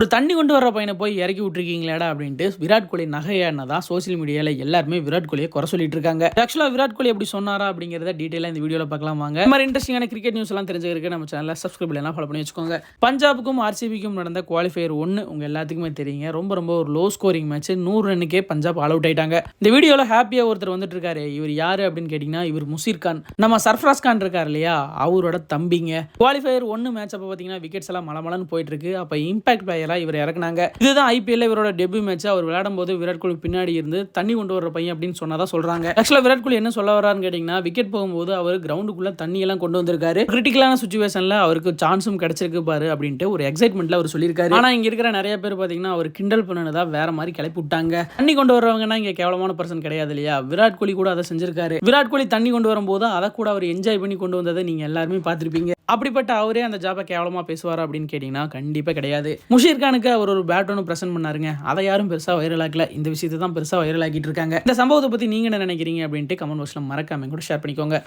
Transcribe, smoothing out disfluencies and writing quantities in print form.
ஒரு தண்ணி கொண்டு வர பையனை போய் இறக்கி விட்டுருக்கீங்களாடா அப்படின்ட்டு விராட் கோலி நகையானதான் சோசியல் மீடியாவில் எல்லாருமே விராட் கோலியை குறை சொல்லிட்டு இருக்காங்க. ஆக்சுவலாக விராட் கோலி எப்படி சொன்னாரா அப்படிங்கிறத டீட்டெயிலாக இந்த வீடியோவில் பார்க்கலாம் வாங்க. இந்த மாதிரி இன்ட்ரெஸ்டிங்கான கிரிக்கெட் நியூஸ் எல்லாம் தெரிஞ்சுக்கிறதுக்கு நம்ம சேனலை சப்ஸ்கிரைப் எல்லாம் ஃபாலோ பண்ணி வச்சுக்கோங்க. பஞ்சாபுக்கும் ஆர்சிபிக்கும் நடந்த குவாலிஃபயர் 1 உங்க எல்லாத்துக்குமே தெரியுங்க. ரொம்ப ஒரு லோ ஸ்கோரிங் மேட்ச். 100 ரன்னுக்கே பஞ்சாப் ஆல் அவுட் ஆயிட்டாங்க. இந்த வீடியோவில் ஹாப்பியா ஒருத்தர் வந்துட்டு இருக்காரு. இவர் யாரு அப்படின்னு கேட்டீங்கன்னா இவர் முசீர் கான், நம்ம சர்ஃப்ராஸ் கான் இருக்கார் இல்லையா, அவரோட தம்பிங்க. குவாலிஃபயர் 1 மேட்ச் அப்போ பார்த்தீங்கன்னா விக்கெட்ஸ் எல்லாம் மலமலன்னு போயிட்டு இருக்கு. அப்போ இம்பாக்ட் பிளேயரா இவர் இறக்குனாங்க. இதுதான் ஐபிஎல்ல இவரோட டெபியூ மேட்ச். அவர் விளையாடும் போது விராட் கோலி பின்னாடி இருந்து தண்ணி கொண்டு வர பையன் அப்படின்னு சொன்னதா சொல்றாங்க. ஆக்சுவலா விராட் கோலி என்ன சொல்ல வரான்னு கேட்டீங்கன்னா, விக்கெட் போகும்போது அவர் கிரவுண்டுக்குள்ள தண்ணி எல்லாம் கொண்டு வந்திருக்காரு. கிரிட்டிக்கலான சிச்சுவேஷன்ல அவருக்கு சான்ஸும் கிடைச்சிருக்கு பாரு அப்படின்ட்டு ஒரு எக்ஸைட்மெண்ட்ல அவர் சொல்லியிருக்காரு. ஆனா இங்க இருக்கிற நிறைய பேர் பாத்தீங்கன்னா அவர் கிண்டல் பண்ணனதா வேற மாதிரி கிளப்பி விட்டாங்க. தண்ணி கொண்டு வரவங்கன்னா இங்க கேவலமான பர்சன் கிடையாது இல்லையா. விராட் கோலி கூட அதை செஞ்சிருக்காரு. விராட் கோலி தண்ணி கொண்டு வரும்போது அதை கூட அவர் என்ஜாய் பண்ணி கொண்டு வந்ததை நீங்க எல்லாருமே பார்த்திருப்பீங்க. அப்படிப்பட்ட அவரே அந்த ஜாபை கேவலமா பேசுவார் அப்படின்னு கேட்டீங்கன்னா கண்டிப்பா கிடையாது. முஷீர் கானுக்கு அவர் ஒரு பேட் ஒன்று பிரசன்ட் பண்ணாருங்க. அதை யாரும் பெருசா வைரல் ஆக்கல. இந்த விஷயத்தை தான் பெருசா வைரல் ஆக்கிட்டு இருக்காங்க. இந்த சம்பவத்தை பத்தி நீங்க என்ன நினைக்கிறீங்க அப்படின்ட்டு கமெண்ட் பாக்ஸ்ல மறக்காம கூட ஷேர் பண்ணிக்கோங்க.